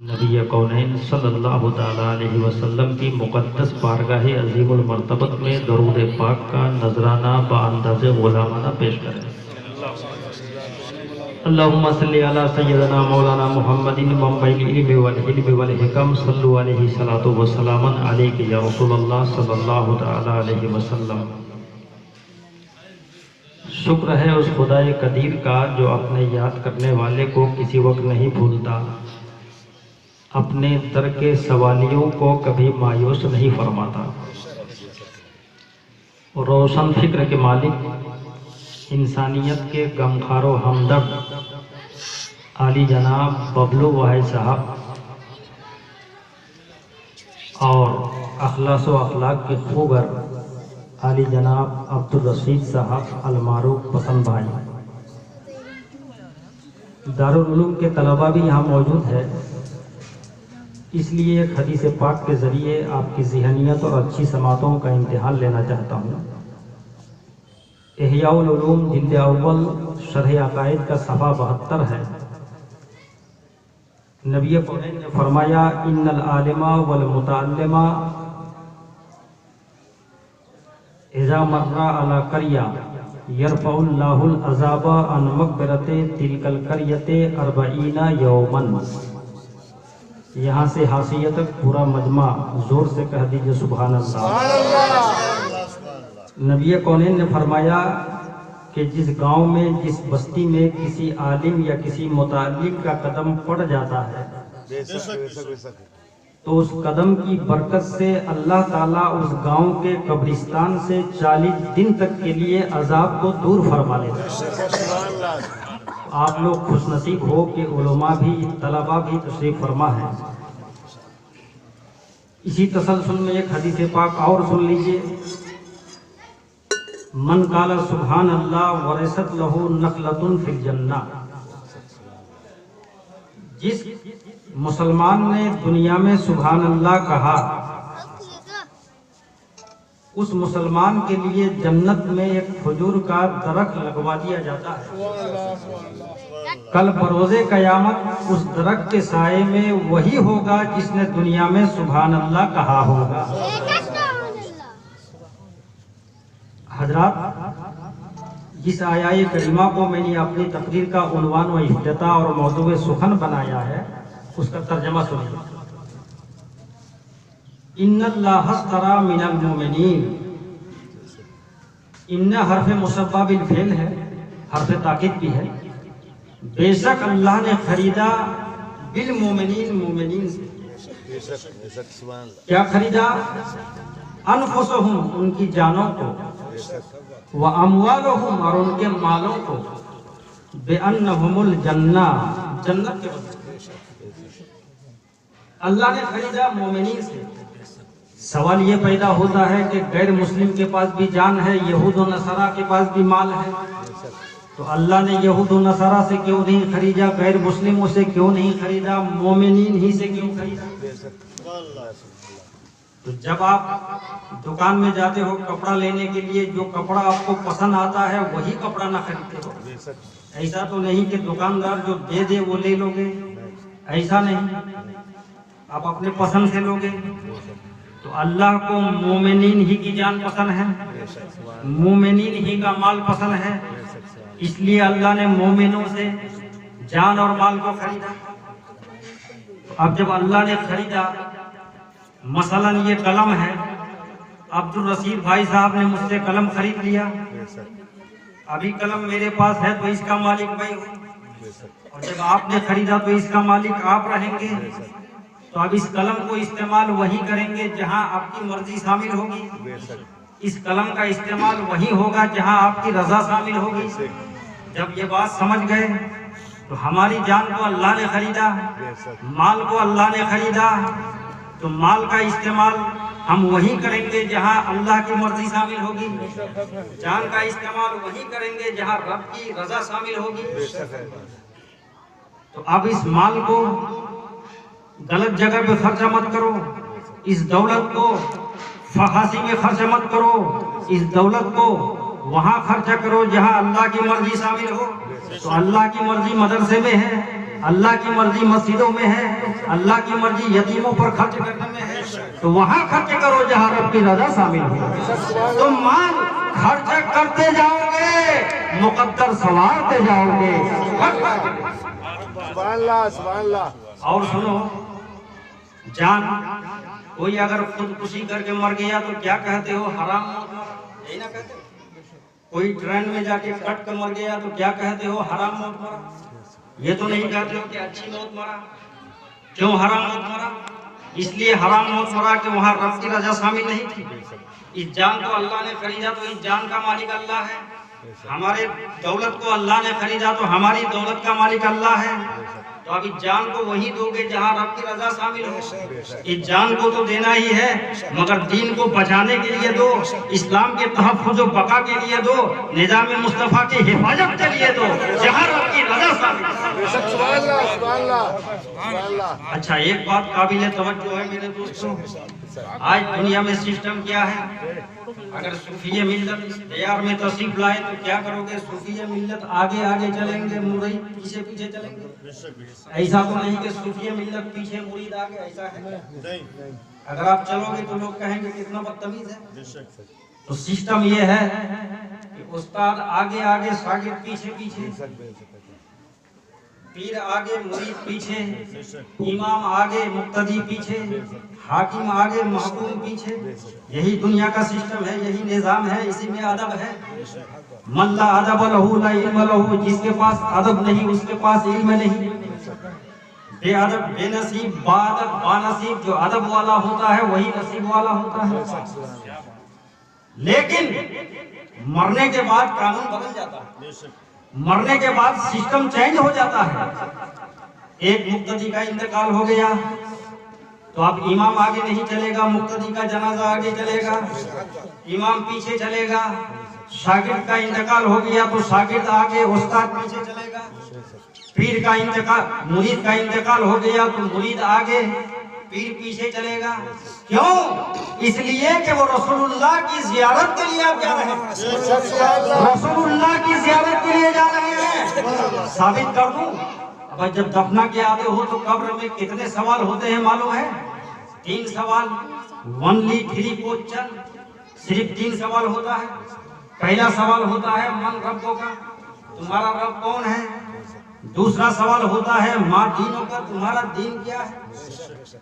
نبی کونین صلی اللہ تعالیٰ علیہ وسلم کی مقدس بارگاہ عظیم المرتبت میں درود پاک کا نذرانہ بانداز غلامانہ پیش کریں۔ اللہم صلی علی سیدنا مولانا محمد منبع العلم والحلم والحکم صلو علیہ صلاۃ وسلام علیک یا رسول اللہ صلی اللہ تعالیٰ علیہ وسلم۔ شکر ہے اس خدائے قدیر کا جو اپنے یاد کرنے والے کو کسی وقت نہیں بھولتا، اپنے در کے سوالیوں کو کبھی مایوس نہیں فرماتا۔ روشن فکر کے مالک، انسانیت کے غمخوار و ہمدرد عالی جناب ببلو واحد صاحب اور اخلاص و اخلاق کے خوگر عالی جناب عبدالرشید صاحب المعروف پسند بھائی، دارالعلوم کے طلباء بھی یہاں موجود ہے، اس لیے ایک حدیث پاک کے ذریعے آپ کی ذہنیت اور اچھی سماعتوں کا امتحان لینا چاہتا ہوں۔ احیاء العلوم جلد اول شرح عقائد کا صفحہ 72 ہے۔ نبی کونین نے فرمایا ان العالم والمتعلم اذا مر علی قریہ یرفع اللہ العذاب عن مغفرۃ تلک القریۃ 40 یوما۔ یہاں سے حاشیہ تک پورا مجمع زور سے کہہ دیجئے سبحان اللہ۔ نبی کونین نے فرمایا کہ جس گاؤں میں، جس بستی میں کسی عالم یا کسی متعلم کا قدم پڑ جاتا ہے تو اس قدم کی برکت سے اللہ تعالیٰ اس گاؤں کے قبرستان سے 40 دن تک کے لیے عذاب کو دور فرما لیتا ہے۔ آپ لوگ خوش نصیب ہو کہ علماء بھی، طلباء بھی تشریف فرما ہے۔ اسی تسلسل میں ایک حدیث پاک اور سن لیجئے، من قال سبحان اللہ ورثت لہ نخلۃ فی الجنہ۔ جس مسلمان نے دنیا میں سبحان اللہ کہا، اس مسلمان کے لیے جنت میں ایک کھجور کا درخت لگوا دیا جاتا ہے۔ کل بروز قیامت اس درخت کے سائے میں وہی ہوگا جس نے دنیا میں سبحان اللہ کہا ہوگا۔ حضرات، جس آیہ کریمہ کو میں نے اپنی تقریر کا عنوان و افتتاح اور موضوع سخن بنایا ہے، اس کا ترجمہ سنیے۔ ان اللہ اشتری من المؤمنین، ان حرف مشبہ بالفعل ہے، حرف تاکید بھی ہے۔ بے شک اللہ نے خریدا بالمؤمنین، مومنین سے کیا خریدا؟ انفسہم، ان کی جانوں کو، واموالہم، اور ان کے مالوں کو، بانہم الجنہ، جنت کے بدلے اللہ نے خریدا مومنین سے۔ سوال یہ پیدا ہوتا ہے کہ غیر مسلم کے پاس بھی جان ہے، یہود و نصارہ کے پاس بھی مال ہے، تو اللہ نے یہود و نصارہ سے کیوں نہیں خریدا؟ غیر مسلموں سے کیوں نہیں خریدا؟ مومنین ہی سے کیوں خریدا؟ تو جب آپ دکان میں جاتے ہو کپڑا لینے کے لیے، جو کپڑا آپ کو پسند آتا ہے وہی کپڑا نہ خریدتے ہو۔ ایسا تو نہیں کہ دکاندار جو دے دے وہ لے لو گے، ایسا نہیں، آپ اپنے پسند سے لو گے۔ تو اللہ کو مومنین ہی کی جان پسند ہے، مومنین ہی کا مال پسند ہے، اس لیے اللہ نے مومنوں سے جان اور مال کو خریدا۔ اب جب اللہ نے خریدا، مثلا یہ قلم ہے، عبدالرشید بھائی صاحب نے مجھ سے قلم خرید لیا، ابھی قلم میرے پاس ہے تو اس کا مالک میں ہوں، اور جب آپ نے خریدا تو اس کا مالک آپ رہیں گے۔ تو اب اس قلم کو استعمال وہی کریں گے جہاں آپ کی مرضی شامل ہوگی، اس قلم کا استعمال وہی ہوگا جہاں آپ کی رضا شامل ہوگی۔ جب یہ بات سمجھ گئے تو ہماری جان کو اللہ نے خریدا، مال کو اللہ نے خریدا، تو مال کا استعمال ہم وہی کریں گے جہاں اللہ کی مرضی شامل ہوگی، جان کا استعمال وہی کریں گے جہاں رب کی رضا شامل ہوگی۔ تو اب اس مال کو غلط جگہ پہ خرچہ مت کرو، اس دولت کو فحاشی میں خرچ مت کرو، اس دولت کو وہاں خرچہ کرو جہاں اللہ کی مرضی شامل ہو۔ تو اللہ کی مرضی مدرسے میں ہے، اللہ کی مرضی مسجدوں میں ہے، اللہ کی مرضی یتیموں پر خرچ کرنے میں ہے تو وہاں خرچ کرو جہاں رب کی رضا شامل ہو. تم مال خرچ کرتے جاؤ گے، مقدر سنوارتے جاؤ گے. سبحان اللہ سبحان اللہ. اور سنو، جان کوئی اگر خودکشی کر کے مر گیا تو کیا کہتے ہو؟ حرام موت مرا، یہی نہ کہتے؟ کوئی ٹرین میں جا کے کٹ کر مر گیا تو کیا کہتے ہو؟ حرام موت مرا. یہ تو نہیں کہتے ہو کہ اچھی موت مرا. کیوں حرام موت مرا؟ اس لیے حرام موت مرا کہ وہاں رب کی رضا شامل نہیں تھی. اس جان کو اللہ نے خریدا تو اس جان کا مالک اللہ ہے. ہمارے دولت کو اللہ نے خریدا تو ہماری دولت کا مالک اللہ ہے. تو اب اس جان کو وہی دو گے جہاں رب کی رضا شامل ہو. اس جان کو تو دینا ہی ہے، مگر دین کو بچانے کے لیے دو، اسلام کے تحفظ و بقا کے لیے دو، نظام مصطفیٰ کی حفاظت کے لیے دو جہاں رب کی رضا شامل ہو. سبحان اللہ سبحان اللہ سبحان اللہ. اچھا، ایک بات قابل توجہ ہے میرے دوستوں، آج دنیا میں سسٹم کیا ہے؟ اگر صوفیہ ملت دیار میں تشریف لائے تو کیا کرو گے؟ صوفیہ ملت آگے آگے چلیں گے، مرید پیچھے پیچھے چلیں گے. ایسا تو نہیں کہ صوفیہ ملت پیچھے مرید آگے، ایسا ہے؟ اگر آپ چلو گے تو لوگ کہیں گے کتنا بدتمیز ہے. تو سسٹم یہ ہے کہ استاد آگے آگے، شاگرد پیچھے پیچھے، پیر آگے مرید پیچھے، امام آگے مقتدی پیچھے، حاکم آگے محکوم پیچھے. یہی دنیا کا سسٹم ہے، یہی نظام ہے، اسی میں ادب ہے. من لا ادب لہ لا علم لہ، جس کے پاس ادب نہیں اس کے پاس علم نہیں. بے ادب بے نصیب، با ادب با نصیب. جو ادب والا ہوتا ہے وہی نصیب والا ہوتا ہے. لیکن مرنے کے بعد قانون بدل جاتا ہے، مرنے کے بعد سسٹم چینج ہو جاتا ہے. ایک مقتدی کا انتقال ہو گیا تو اب امام آگے نہیں چلے گا، مقتدی کا جنازہ آگے چلے گا، امام پیچھے چلے گا. شاگرد کا انتقال ہو گیا تو شاگرد آگے، استاد پیچھے چلے گا. پیر کا انتقال، مرید کا انتقال ہو گیا تو مرید آگے، پیر پیچھے چلے گا. کیوں؟ اس لیے کہ وہ رسول اللہ کی زیارت کے لیے آپ جا رہے ہیں. رسول اللہ کی زیارت کے لیے جا رہے ہیں. ثابت کر دوں، اب جب دفنا کے آتے ہو تو قبر میں کتنے سوال ہوتے ہیں معلوم ہے؟ 3 سوال. ونلی 3 کوسچن، صرف 3 سوال ہوتا ہے. پہلا سوال ہوتا ہے من ربوں کا، تمہارا رب کون ہے. دوسرا سوال ہوتا ہے ما دینوں کا، تمہارا دین کیا ہے.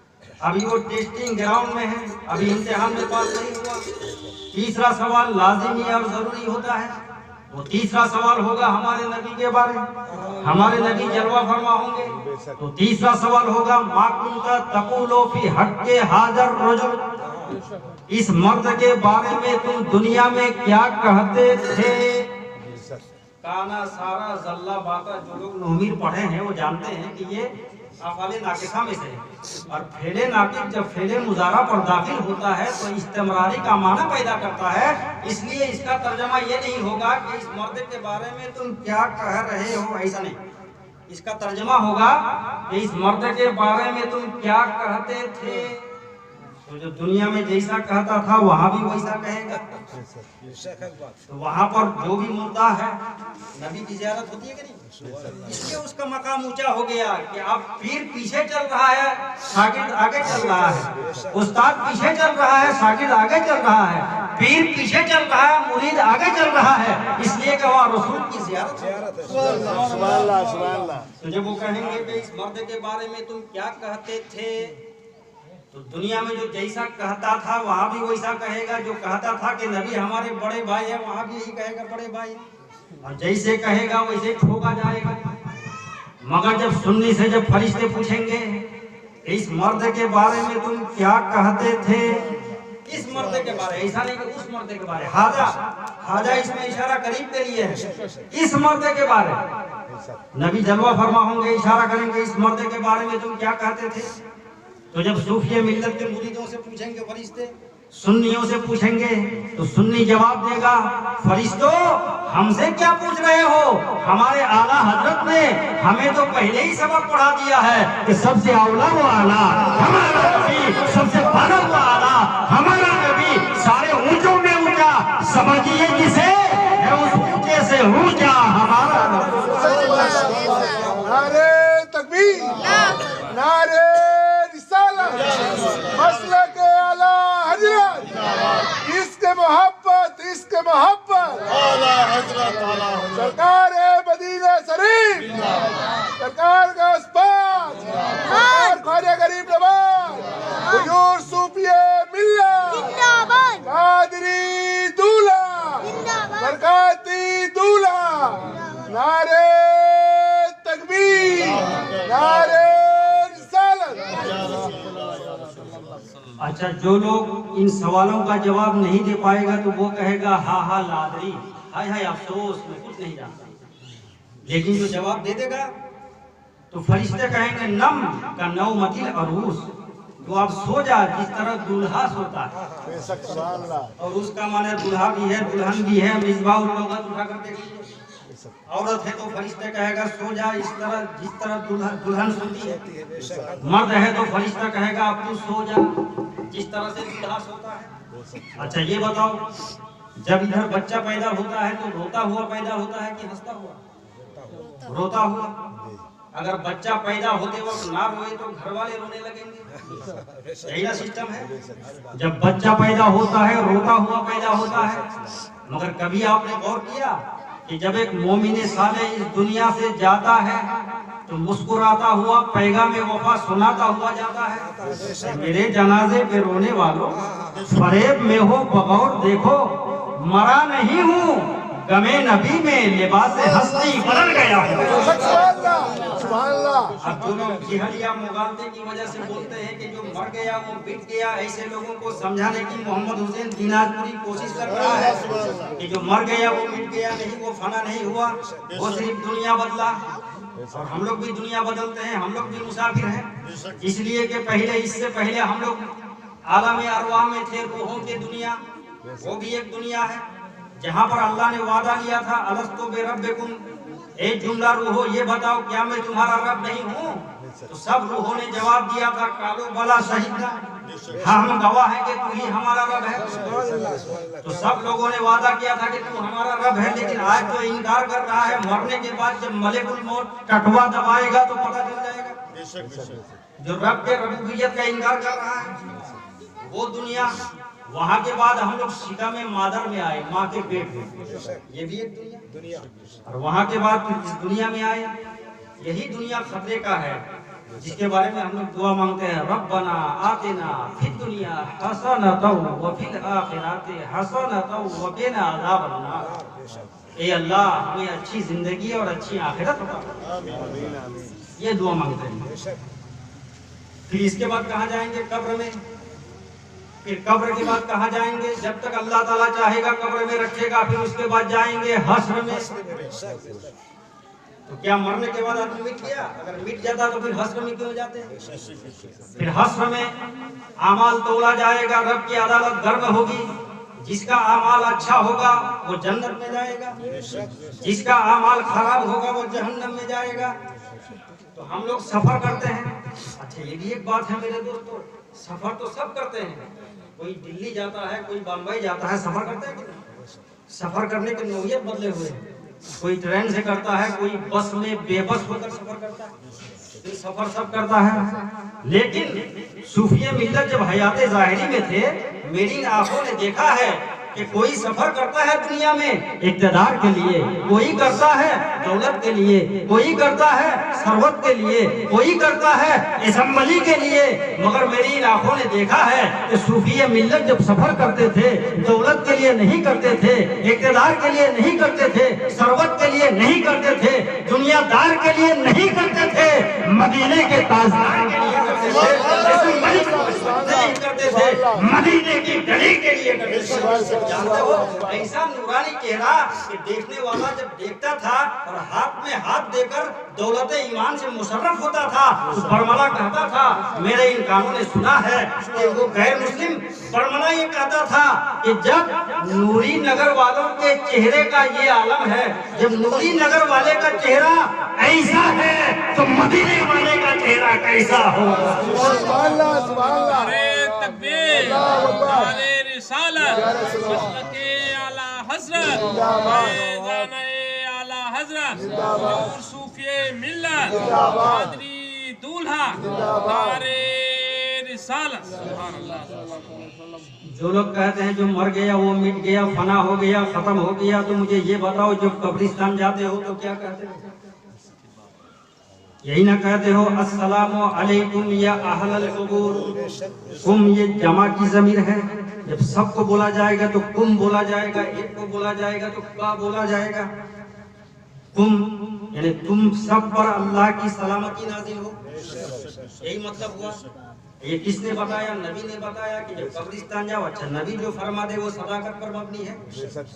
ابھی وہ ٹیسٹنگ گراؤنڈ میں ہے، ابھی امتحان میں پاس نہیں ہوا. تیسرا سوال لازمی اور ضروری ہوتا ہے. وہ تیسرا سوال ہوگا ہمارے نبی کے بارے میں، ہمارے نبی جلوہ فرما ہوں گے. تو تیسرا سوال ہوگا ما کنت تقول فی حق ھذا الرجل، اس مرد کے بارے میں تم دنیا میں کیا کہتے تھے. کانا سارا زلہ باتا، جو لوگ نومیر پڑھے ہیں وہ جانتے ہیں کہ یہ افعال ناقصہ میں سے ہے. اور فعل ناقص جب فعل مضارع پر داخل ہوتا ہے تو استمراری کا معنی پیدا کرتا ہے. اس لیے اس کا ترجمہ یہ نہیں ہوگا کہ اس مرد کے بارے میں تم کیا کہہ رہے ہو، ایسا نہیں. اس کا ترجمہ ہوگا کہ اس مرد کے بارے میں تم کیا کہتے تھے. تو جو دنیا میں جیسا کہتا تھا وہاں بھی ویسا کہے گا. تو وہاں پر جو بھی مردہ ہے نبی کی زیارت ہوتی ہے کہ نہیں. اس لیے اس کا مقام اونچا ہو گیا کہ اب پیر پیچھے چل رہا ہے، شاگرد آگے چل رہا ہے. استاد پیچھے چل رہا ہے، شاگرد آگے چل رہا ہے. پیر پیچھے چل رہا ہے، مرید آگے چل رہا ہے. اس لیے کہ وہ رسول کی زیارت ہے. سبحان اللہ سبحان اللہ. تو جب وہ کہیں گے کہ اس مرد کے بارے میں تم کیا کہتے تھے، تو دنیا میں جو جیسا کہتا تھا وہاں بھی ویسا کہے گا. جو کہتا تھا کہ نبی ہمارے بڑے بھائی ہیں وہاں بھی یہی کہے گا بڑے بھائی. اور جیسے کہے گا ویسے ٹھوکا جائے گا. مگر جب سنی سے جب فرشتے پوچھیں گے اس مرد کے بارے میں تم کیا کہتے تھے، اس مرد کے بارے، ایسا نہیں کہ اس مرد کے بارے. حاجہ اس میں اشارہ قریب کے لیے ہے. اس مرد کے بارے نبی جلوہ فرما ہوں گے، اشارہ کریں گے اس مرد کے بارے میں تم کیا کہتے تھے. تو جب صوفیہ ملت کے مریدوں سے پوچھیں گے فرشتے، سنیوں سے پوچھیں گے تو سنی جواب دے گا فرشتوں ہم سے کیا پوچھ رہے ہو، ہمارے اعلیٰ حضرت نے ہمیں تو پہلے ہی سبق پڑھا دیا ہے کہ سب سے اولا وہ اعلیٰ ہمارا نبی، سب سے بڑا وہ اعلیٰ ہمارا نبی، سارے اونچوں میں اونچا. سمجھیے کسے ہے اس اونچے سے اونچا ہمارا نبی. نعرے تکبیر، نعرے اچھا جو لوگ ان سوالوں کا جواب نہیں دے پائے گا تو وہ کہے گا ہاں ہاں لادری، ہائے ہائے افسوس میں کچھ نہیں جانتا، لیکن جو جواب دے دے گا تو فرشتے کہیں گے نم کا نومۃ العروس، تو آپ سو جا جس طرح دولہا سوتا ہے۔ بے شک سبحان اللہ، اور اس کا معنی دولہا بھی ہے دلہن بھی ہے، مصباح اللغت اٹھا کر دیکھ لیجیے، عورت ہے تو فرشتے کہے گا سو جا اس طرح جس طرح دلہن سوتی ہے، مرد ہے تو فرشتہ کہے گا اب تو سو جا جس طرح سے دولہا سوتا ہے۔ اچھا یہ بتاؤ جب ادھر بچہ پیدا ہوتا ہے تو روتا ہوا پیدا ہوتا ہے کہ ہنستا ہوا؟ روتا ہوا۔ اگر بچہ پیدا ہوتے وقت نہ روئے تو گھر والے رونے لگیں گے، یہی نا سسٹم ہے۔ جب بچہ پیدا ہوتا ہے روتا ہوا پیدا ہوتا ہے، مگر کبھی آپ نے غور کیا کہ جب ایک مومن صالح اس دنیا سے جاتا ہے تو مسکراتا ہوا پیغام وفا سناتا ہوا جاتا ہے؟ میرے جنازے پہ رونے والوں فریب میں ہو بغور دیکھو، مرا نہیں ہوں غمِ نبی میں لباس ہستی بدل گیا ہے۔ سبحان اللہ۔ اب جو لوگ جہل یا مغالطے کی وجہ سے بولتے ہیں کہ جو مر گیا وہ بٹ گیا، ایسے لوگوں کو سمجھانے کی محمد حسین دینار پوری کوشش کر رہا ہے کہ جو مر گیا وہ بٹ گیا نہیں، وہ فنا نہیں ہوا، وہ صرف دنیا بدلا۔ اور ہم لوگ بھی دنیا بدلتے ہیں، ہم لوگ بھی مسافر ہیں، اس لیے کہ اس سے پہلے ہم لوگ عالم ارواح میں تھے، روحوں کی دنیا، وہ بھی ایک دنیا ہے جہاں پر اللہ نے وعدہ لیا تھا الستو بربکم، ایک جملہ روحو یہ بتاؤ کیا میں تمہارا رب نہیں ہوں؟ تو سب روحوں نے جواب دیا تھا قالوا بلا شہدنا، ہاں ہم گواہ ہیں کہ تو ہی ہمارا رب ہے۔ تو سب لوگوں نے وعدہ کیا تھا کہ تو ہمارا رب ہے، لیکن آج تو انکار کر رہا ہے۔ مرنے کے بعد جب ملک الموت ٹٹوا دبائے گا تو پتہ چل جائے گا۔ جو رب کے ربوبیت کا انکار کر رہا ہے وہ دنیا، وہاں کے بعد ہم لوگ شکم مادر میں آئے، ماں کے پیٹ میں، یہ بھی ایک دنیا، اور وہاں کے بعد اس دنیا میں آئے، یہی دنیا خطرے کا ہے جس کے بارے میں ہم لوگ دعا مانگتے ہیں ربنا آتنا فی الدنیا حسنۃ وفی الآخرۃ حسنۃ وقنا عذاب النار۔ اے اللہ ہمیں اچھی زندگی اور اچھی آخرت عطا کر، یہ دعا مانگتے ہیں۔ پھر اس کے بعد کہاں جائیں گے؟ قبر میں۔ پھر قبر کے بعد کہاں جائیں گے؟ جب تک اللہ تعالیٰ چاہے گا قبر میں رکھے گا، پھر اس کے بعد جائیں گے حشر میں۔ تو کیا مرنے کے بعد آدمی مٹ گیا؟ اگر مٹ جاتا تو پھر حشر میں کیوں جاتے ہیں؟ پھر حشر میں اعمال تولا جائے گا، رب کی عدالت گرم ہوگی، جس کا اعمال اچھا ہوگا وہ جنت میں جائے گا، جس کا اعمال خراب ہوگا وہ جہنم میں جائے گا۔ تو ہم لوگ سفر کرتے ہیں۔ اچھا یہ بھی ایک بات ہے میرے دوستو، سفر تو سب کرتے ہیں، کوئی دلی جاتا ہے، کوئی بامبئی جاتا ہے، سفر کرتا ہے کہ نہیں؟ سفر کرنے کے نوعیت بدلے ہوئے ہیں، کوئی ٹرین سے کرتا ہے، کوئی بس میں بے بس ہو کر سفر کرتا ہے، سفر سب کرتا ہے۔ لیکن صوفیہ ملت جب حیات ظاہری میں تھے، میری آنکھوں نے دیکھا ہے کہ کوئی سفر کرتا ہے دنیا میں اقتدار کے لیے، کوئی کرتا ہے دولت کے لیے، کوئی کرتا ہے ثروت کے لیے، کوئی کرتا ہے اسمبلی کے لیے، مگر میری آنکھوں نے دیکھا ہے کہ صوفیہ ملت جب سفر کرتے تھے دولت کے لیے نہیں کرتے تھے، اقتدار کے لیے نہیں کرتے تھے، ثروت کے لیے نہیں کرتے تھے، دنیا دار کے لیے نہیں کرتے تھے، مدینے کے تاجدار کے لیے کرتے تھے، اسمبلی نہیں کرتے تھے، مدینے کی گلی کے لیے کرتے تھے۔ جانتے ہو ایسا نورانی چہرہ کہ دیکھنے والا جب دیکھتا تھا اور ہاتھ میں ہاتھ دے کر دولت ایمان سے مشرف ہوتا تھا تو برملا کہتا تھا، میرے ان کانوں نے سنا ہے کہ وہ غیر مسلم برملا یہ کہتا تھا کہ جب نوری نگر والوں کے چہرے کا یہ عالم ہے، جب نوری نگر والے کا چہرہ ایسا ہے تو مدینے والے کا چہرہ کیسا ہوگا؟ سبحان اللہ، سبحان اللہ، تکبیر، نعرہ رسالت، مسلک اعلیٰ حضرت، فیضان اعلیٰ حضرت، حضور صوفی ملت، قادری دولہا، نعرہ رسالت۔ سبحان اللہ۔ جو لوگ کہتے ہیں جو مر گیا وہ مٹ گیا، فنا ہو گیا، ختم ہو گیا، تو مجھے یہ بتاؤ جو قبرستان جاتے ہو تو کیا کہتے ہو؟ یہی نہ کہتے ہو السلام علیکم یا اہل القبور؟ کم یہ جمع کی ضمیر ہے، جب سب کو بولا جائے گا تو کم بولا جائے گا، ایک کو بولا جائے گا تو کا بولا جائے گا۔ کم یعنی تم سب پر اللہ کی سلامتی نازل ہو، یہی مطلب ہوا۔ یہ کس نے بتایا؟ نبی نے بتایا کہ جب قبرستان جاؤ، اچھا نبی جو فرما دے وہ صداقت پر مبنی ہے۔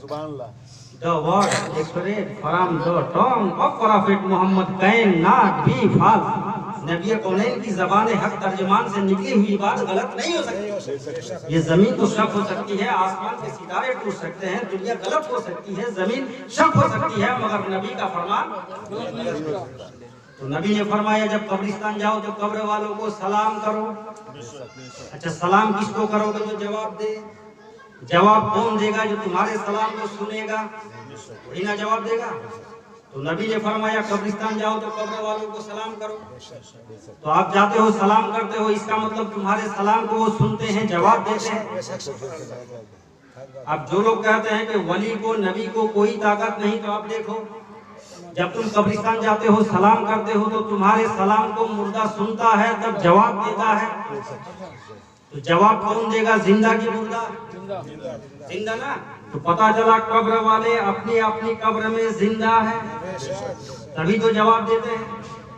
سبحان اللہ۔ The word expressed from the tongue of Prophet Muhammad cannot be false۔ نبی کونین کی زبان حق ترجمان سے نکلی ہوئی بات غلط نہیں ہو سکتی۔ یہ زمین تو شک ہو سکتی ہے، آسمان کے ستارے ٹوٹ سکتے ہیں، دنیا غلط ہو سکتی ہے، زمین شک ہو سکتی ہے، مگر نبی کا فرمان۔ تو نبی نے فرمایا جب قبرستان جاؤ تو قبر والوں کو سلام کرو۔ اچھا سلام کس کو کرو گے؟ جو جواب دے۔ جواب کون دے گا؟ جو تمہارے سلام کو سنے گا، وہی نہ جواب دے گا۔ تو نبی نے فرمایا قبرستان جاؤ تو قبر والوں کو سلام کرو۔ تو آپ جاتے ہو سلام کرتے ہو، اس کا مطلب تمہارے سلام کو وہ سنتے ہیں، جواب دیتے ہیں۔ اب جو لوگ کہتے ہیں کہ ولی کو نبی کو کوئی طاقت نہیں، تو آپ دیکھو جب تم قبرستان جاتے ہو سلام کرتے ہو تو تمہارے سلام کو مردہ سنتا ہے، تب جواب دیتا ہے۔ تو جواب کون دے گا؟ زندہ کی مردہ؟ زندہ نا۔ تو پتا چلا قبر والے اپنی اپنی قبر میں زندہ ہیں، تبھی تو جواب دیتے ہیں۔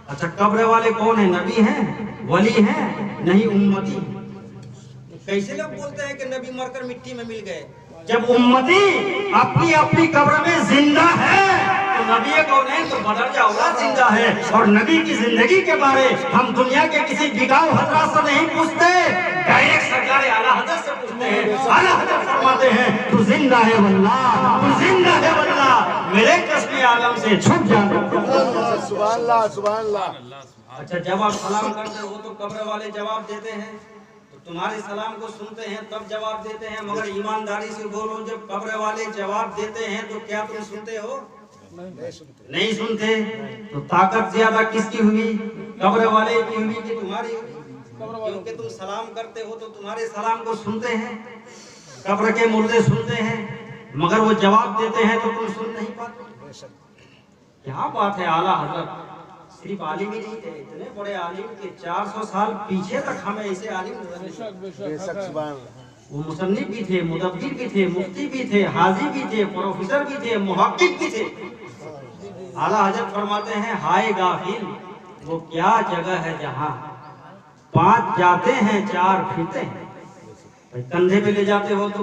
اچھا قبر والے کون ہیں؟ نبی ہیں، ولی ہیں؟ نہیں، امتی۔ کیسے لوگ بولتے ہیں کہ نبی مر کر مٹی میں مل گئے؟ جب امتی اپنی اپنی قبر میں زندہ ہے تو نبی کونین تو بدل جاؤ گا زندہ ہے۔ اور نبی کی زندگی کے بارے ہم دنیا کے کسی بگاؤ حضرات سے نہیں پوچھتے، ڈائریکٹ سرکار اعلیٰ حضرت سے پوچھتے ہیں۔ اعلیٰ حضرت فرماتے ہیں تو زندہ ہے واللہ، تو زندہ ہے واللہ، میرے قسم عالم سے چھپ جانا۔ سبحان اللہ، سبحان اللہ۔ اچھا جب آپ سلام کرتے ہو تو قبر والے جواب دیتے ہیں، تو تمہارے سلام کو سنتے ہیں تب جواب دیتے ہیں، مگر ایمانداری سے بولو جب قبر والے جواب دیتے ہیں تو کیا تم سنتے ہو؟ نہیں سنتے۔ تو طاقت زیادہ کس کی ہوئی؟ قبر والے کی ہوئی کہ تمہاری ہوئی؟ کیونکہ تم سلام کرتے ہو تو تمہارے سلام کو سنتے ہیں، قبر کے مردے سنتے ہیں، مگر وہ جواب دیتے ہیں تو تم سن نہیں پاتے۔ کیا بات ہے! اعلیٰ حضرت صرف عالم ہی نہیں تھے، اتنے بڑے عالم کہ 400 سال پیچھے تک ہمیں ایسے عالم وہ مصنف بھی تھے، مدبر بھی تھے، مفتی بھی تھے، حاضی بھی تھے، پروفیسر بھی تھے، محقق بھی تھے۔ اعلیٰ حضرت فرماتے ہیں ہائے غافل وہ کیا جگہ ہے جہاں 5 جاتے ہیں 4 پھرتے ہیں۔ کندھے پہ لے جاتے ہو تو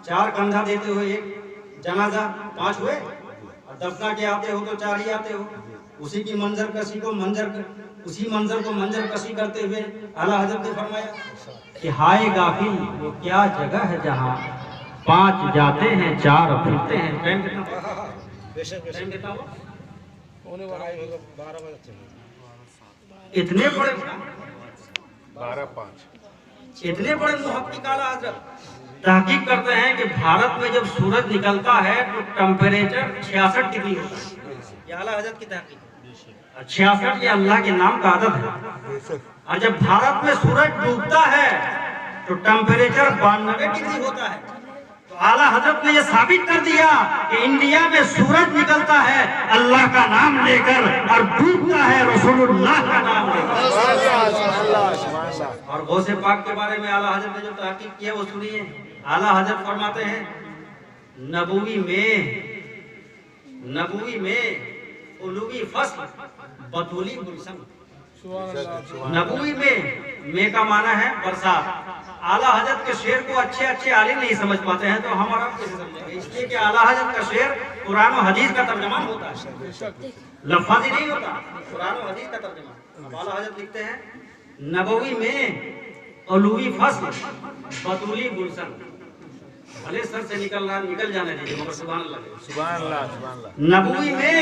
4 کندھا دیتے ہو، ایک جنازہ 5 ہوئے، اور دفنا کے آتے ہو تو 4 ہی آتے ہو۔ اسی کی منظر کشی کو منظر کشی کرتے ہوئے اعلیٰ حضرت نے فرمایا کہ ہائے غافل وہ کیا جگہ ہے جہاں 5 جاتے ہیں 4 پھرتے ہیں۔ ٹائم کتنا ہوا؟ اتنے بڑے 12:05 اتنے بڑے محقق اعلیٰ حضرت تحقیق کرتے ہیں کہ بھارت میں جب سورج نکلتا ہے تو ٹمپریچر 66 ڈگری ہوتا ہے۔ یہ اعلیٰ حضرت کی تحقیق۔ 66 یہ اللہ کے نام کا عدد ہے، اور جب بھارت میں سورج ڈوبتا ہے تو ٹمپریچر 92 ڈگری ہوتا ہے۔ تو اعلیٰ حضرت نے یہ ثابت کر دیا کہ انڈیا میں سورج نکلتا ہے اللہ کا نام لے کر اور ڈوبتا ہے رسول اللہ کا نام لے کر۔ اور غوث پاک کے بارے میں اعلیٰ حضرت نے جو تحقیق کیا وہ سنیے۔ اعلیٰ حضرت فرماتے ہیں نبوی میں علوی فصل بطولی گلشن۔ نبوی میں کا معنی ہے برسات۔ اعلیٰ حضرت کے شعر کو اچھے عالم نہیں سمجھ پاتے ہیں تو ہمارا کیسے سمجھیں گے؟ اس لیے کہ اعلیٰ حضرت کا شعر قرآن و حدیث کا ترجمان ہوتا ہے، لفظی نہیں ہوتا، قرآن و حدیث کا ترجمان۔ اب اعلیٰ حضرت لکھتے ہیں نبوی میں علوی فصل بطولی گلشن۔ بھلے سر سے نکل جانے دیجیے مگر سبحان اللہ۔ نبوی میں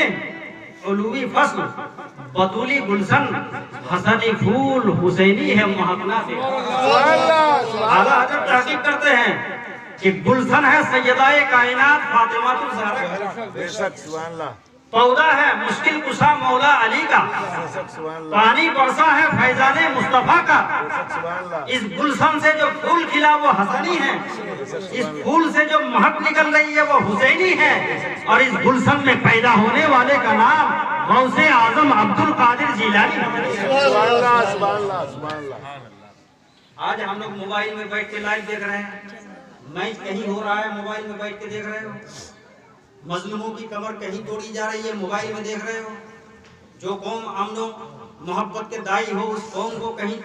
علوی فصل بطولی گلشن، حسنی پھول حسینی ہے مہکنا سے۔ اعلیٰ حضرت تحقیق کرتے ہیں کہ گلشن ہے سیدہ کائنات فاطمہ الزہرا، پودا ہے مشکل کشا مولا علی کا، پانی برسا ہے فیضان مصطفیٰ کا۔ اس گلشن سے جو پھول کھلا وہ حسنی ہے، اس پھول سے جو مہک نکل رہی ہے وہ حسینی ہے، اور اس گلشن میں پیدا ہونے والے کا نام غوث اعظم عبد القادر جیلانی۔ آج ہم لوگ موبائل میں بیٹھ کے لائیو دیکھ رہے ہیں، میچ کہیں ہو رہا ہے موبائل میں بیٹھ کے دیکھ رہے ہو، مظلوموں کی کمر کہیں توڑی جا رہی ہے، موبائل میں دیکھ رہے ہو۔ جو قوم امن و محبت کے دائی ہو اس قوم کو کہیں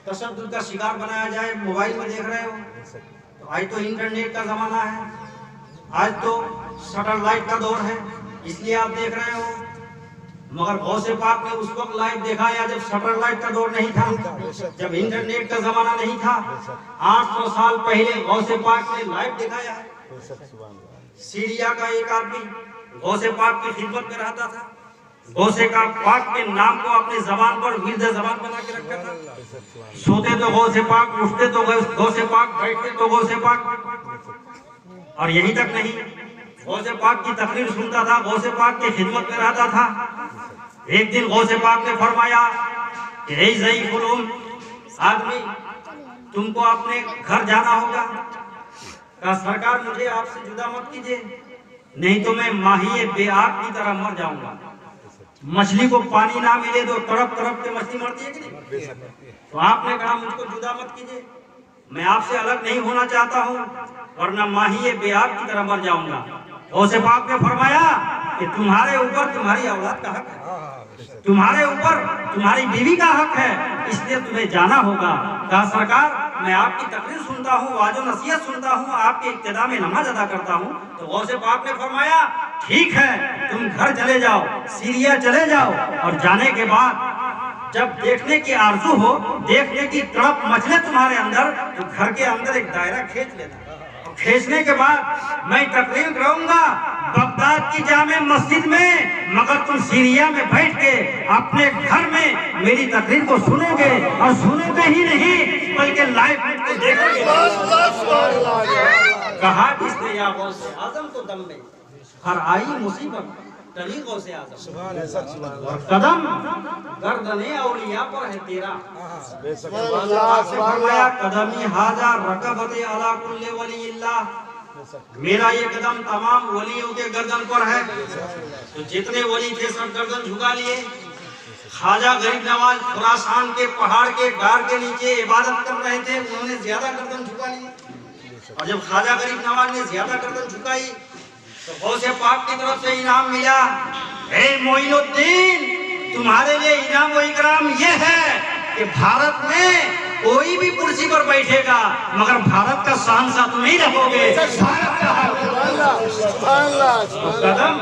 تشدد کا شکار بنایا جائے، موبائل میں دیکھ رہے ہو۔ تو آج تو انٹرنیٹ کا زمانہ ہے، آج تو سیٹلائٹ کا دور ہے، اس لیے آپ دیکھ رہے ہو۔ مگر غوث پاک نے اس وقت لائیو دکھایا جب سیٹلائٹ کا دور نہیں تھا، جب انٹرنیٹ کا زمانہ نہیں تھا۔ 800 سال پہلے غوث پاک نے لائیو دکھایا ہے۔ سیریا کا ایک آدمی غوث پاک کی خدمت میں رہتا تھا، غوث پاک کے نام کو اپنی زبان پر ورد زبان بنا کے رکھا تھا۔ سوتے تو غوث پاک، اٹھتے تو غوث پاک، بیٹھتے تو غوث پاک۔ اور یہیں تک نہیں، غوث پاک کی تقریر سنتا تھا، غوث پاک کی خدمت میں رہتا تھا۔ ایک دن غوث پاک نے فرمایا کہ اے ضعیف العلم آدمی، تم کو اپنے گھر جانا ہوگا۔ کہا سرکار مجھے آپ سے جدا مت کیجئے، نہیں تو میں ماہی بے آگ کی طرح مر جاؤں گا۔ مچھلی کو پانی نہ ملے تو تڑپ تڑپ کے مچھلی مرتی ہے کہ نہیں؟ تو آپ نے کہا مجھ کو جدا مت کیجئے، میں آپ سے الگ نہیں ہونا چاہتا ہوں ورنہ ماہی بے آگ کی طرح مر جاؤں گا۔ غوث پاک نے فرمایا کہ تمہارے اوپر تمہاری اولاد کا حق ہے، تمہارے اوپر تمہاری بیوی کا حق ہے، اس لیے تمہیں جانا ہوگا۔ کہا سرکار میں آپ کی تقریر سنتا ہوں، واعظ و نصیحت سنتا ہوں، آپ کے ابتدا میں نماز ادا کرتا ہوں۔ تو غوث پاک نے فرمایا ٹھیک ہے تم گھر چلے جاؤ، سیریا چلے جاؤ، اور جانے کے بعد جب دیکھنے کی آرزو ہو، دیکھنے کی تڑپ مچلے تمہارے اندر، تو گھر کے اندر ایک دائرہ کھینچ لینا، اور کھینچنے کے بعد میں تقریر کروں گا بغداد کی جامع مسجد میں، مگر تم سیریا میں بیٹھ کے اپنے گھر میں میری تقریر کو سنو گے، اور سنو گے ہی نہیں بلکہ لائیو کو دیکھو گے۔ کہا کس نے یا غوث اعظم کو دم میں ہر آئی مصیبت ٹلی غوث اعظم، اور قدم گردن اولیاء پر ہے تیرا۔ فرمایا قدمی ھذا رکبت علی کل ولی اللہ، میرا یہ قدم تمام ولیوں کے گردن پر ہے۔ تو جتنے ولی تھے سب گردن جھکا لیے۔ خواجہ غریب نواز خراسان کے پہاڑ کے ڈار کے نیچے عبادت کر رہے تھے، انہوں نے زیادہ گردن جھکا لی۔ اور جب خواجہ غریب نواز نے زیادہ گردن جھکائی تو غوث پاک کی طرف سے انعام ملا، اے معین الدین تمہارے لیے انعام و اکرام یہ ہے کہ بھارت میں کوئی بھی کرسی پر بیٹھے گا مگر بھارت کا شہنشاہ تم نہیں رہو گے۔ قدم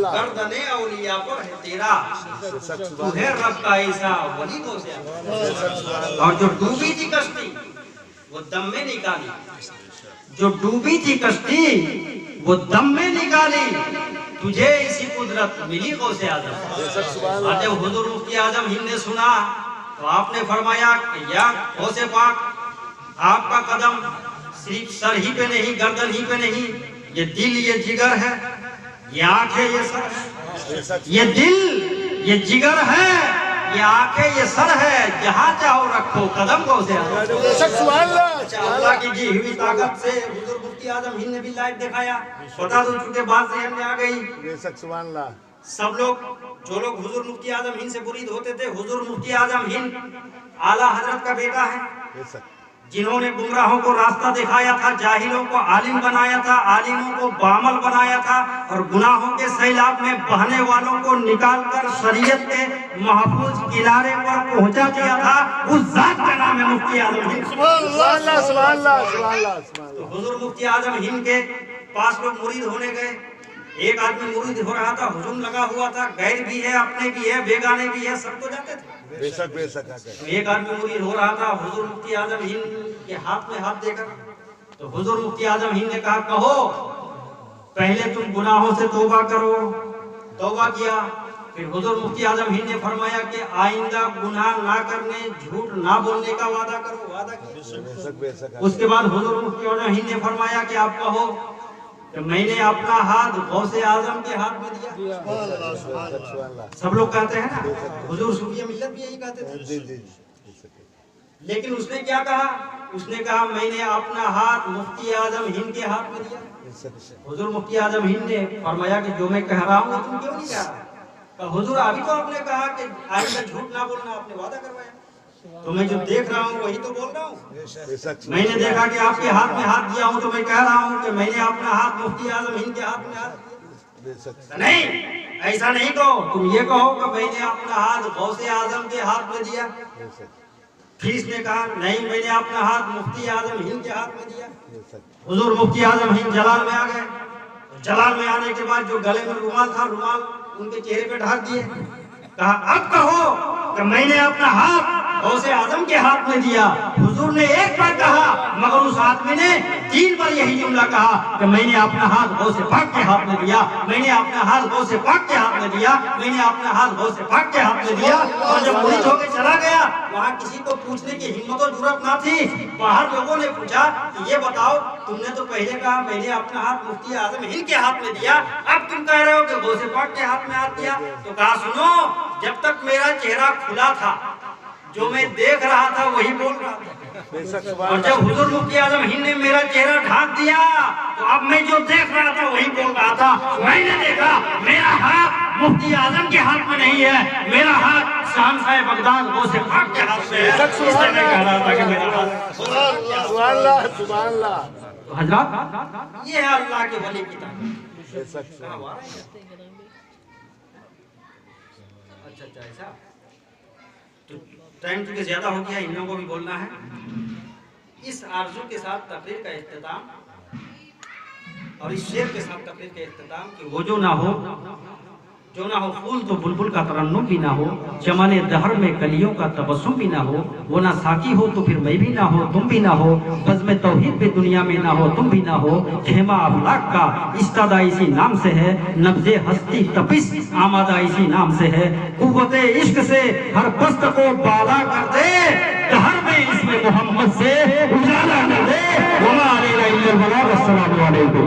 گردن اولیاء پر ہے تیرا، تو ہے رب کا ایسا ولی غوث اعظم۔ اور جو ڈوبی تھی کشتی وہ دم میں نکالی، جو ڈوبی تھی کشتی وہ دم میں نکالی، تجھے اسی قدرت ملی غوث اعظم۔ اور جب حضور مفتی اعظم ہند نے سنا تو آپ نے فرمایا کہ یا غوث پاک آپ کا قدم صرف سر ہی پہ نہیں، گردن ہی پہ نہیں، یہ دل یہ جگر ہے، یہ آنکھیں یہ سر ہے، یہ دل یہ جگر ہے، یہ آنکھیں یہ سر ہے، جہاں چاہو رکھو قدم غوث اعظم۔ اللہ کی دی ہوئی طاقت سے حضور مفتی اعظم ہند نے بھی لائیو دکھایا۔ بتا دوں چونکہ بات ذہن میں آ گئی، سب لوگ جو لوگ حضور مفتی اعظم ہند سے مرید ہوتے تھے، حضور مفتی اعظم ہند اعلیٰ حضرت کا بیٹا ہے، جنہوں نے گمراہوں کو راستہ دکھایا تھا، جاہلوں کو عالم بنایا تھا، عالموں کو بعمل بنایا تھا، اور گناہوں کے سیلاب میں بہنے والوں کو نکال کر شریعت کے محفوظ کنارے پر پہنچا دیا تھا۔ اس ذات کا نام ہے مفتی اعظم ہند۔ تو حضور مفتی اعظم ہند کے پاس لوگ مرید ہونے گئے، ایک آدمی مرید ہو رہا تھا، ہجوم لگا ہوا تھا، غیر بھی ہے، اپنے بھی ہے، بیگانے بھی ہے، سب تو جاتے تھے۔ ایک آدمی مرید ہو رہا تھا، حضور مفتی اعظم ہند کے ہاتھ میں ہاتھ دے کر، تو حضور مفتی اعظم ہند نے کہا کہو پہلے تم گناہوں سے توبہ کرو۔ توبہ کیا، پھر حضور مفتی اعظم ہند نے فرمایا کہ آئندہ گناہ نہ کرنے، جھوٹ نہ بولنے کا وعدہ کرو۔ وعدہ کیا۔ اس کے بعد حضور مفتی اعظم ہند نے فرمایا کہ آپ کہو کہ میں نے اپنا ہاتھ غوث اعظم کے ہاتھ میں دیا۔ سب لوگ کہتے ہیں نا، حضور صوفیہ ملت بھی یہی کہتے تھے، لیکن اس نے کیا کہا؟ اس نے کہا میں نے اپنا ہاتھ مفتی اعظم ہند کے ہاتھ میں دیا۔ حضور مفتی اعظم ہند نے فرمایا کہ جو میں کہہ رہا ہوں تم کیوں نہیں کہہ رہا؟ کہ حضور ابھی تو آپ نے کہا کہ آئندہ جھوٹ نہ بولنا، آپ نے وعدہ کروایا، تو میں جو دیکھ رہا ہوں وہی تو بول رہا ہوں۔ میں نے دیکھا کہ آپ کے ہاتھ میں ہاتھ دیا ہوں تو میں کہہ رہا ہوں کہ میں نے اپنا ہاتھ مفتی اعظم ہند کے ہاتھ میں ہاتھ دیا۔ نہیں، ایسا نہیں کہو، تم یہ کہو کہ میں نے اپنا ہاتھ غوث اعظم کے ہاتھ میں دیا. پھر اس نے کہا نہیں، میں نے اپنا ہاتھ مفتی اعظم ہند کے ہاتھ میں دیا. حضور مفتی اعظم ہند جلال میں آ گئے. جلال میں آنے کے بعد جو گلے میں رومال تھا، رومال ان کے چہرے پہ ڈھک دیے. کہا اب کہو کہ میں نے اپنا ہاتھ غوث اعظم کے ہاتھ میں دیا. حضور نے ایک بار کہا، مگر اس آدمی نے 3 بار یہی جملہ کہا کہ میں نے اپنا ہاتھ غوث پاک کے ہاتھ میں دیا، میں نے اپنا ہاتھ غوث پاک کے ہاتھ میں دیا، میں نے اپنا ہاتھ غوث پاک کے ہاتھ میں دیا. اور جب مرید ہو کے چلا گیا، وہاں کسی کو پوچھنے کی ہمت و جرأت نہ تھی. باہر لوگوں نے پوچھا کہ یہ بتاؤ، تم نے تو پہلے کہا میں نے اپنا ہاتھ مفتی اعظم ہند کے ہاتھ میں دیا، اب تم کہہ رہے ہو کہ غوث پاک کے ہاتھ میں ہاتھ دیا. تو کہا سنو، جب تک میرا چہرہ کھلا تھا، جو میں دیکھ رہا تھا وہی بول رہا تھا. اور جب حضور مفتی اعظم ہند نے میرا چہرہ ڈھانپ دیا، تو اب میں جو دیکھ رہا تھا وہی بول رہا تھا. میں نے دیکھا میرا ہاتھ مفتی اعظم کے ہاتھ میں نہیں ہے، میرا ہاتھ شہنشاہ بغداد غوث پاک کے ہاتھ میں ہے. اس لیے میں کہہ رہا تھا کہ میرا ہاتھ. سبحان اللہ سبحان اللہ. تو حضرات، یہ ہے اللہ کے ولی کی تعریف. اچھا ایسا تو ٹائم چونکہ زیادہ ہو گیا، ان لوگوں کو بھی بولنا ہے. اس آرزو کے ساتھ تقریر کا اختتام، اور اس شعر کے ساتھ تقریر کا اختتام کہ وہ جو نہ ہو پھول تو بلبل کا ترنم بھی نہ ہو، چمن دہر میں کلیوں کا تبسم بھی نہ ہو، وہ نہ ساقی ہو تو پھر میں بھی نہ ہو، تم بھی نہ ہو، بزم توحید بھی دنیا میں نہ ہو، تم بھی نہ ہو. خیمہ افلاک کا استادہ اسی نام سے ہے، نبض ہستی تپس آمادہ اسی نام سے ہے. قوت عشق سے ہر پست کو بالا کر دے، دہر میں اس میں محمد سے اجالا کر دے. وما علینا الا البلاغ. السلام علیکم.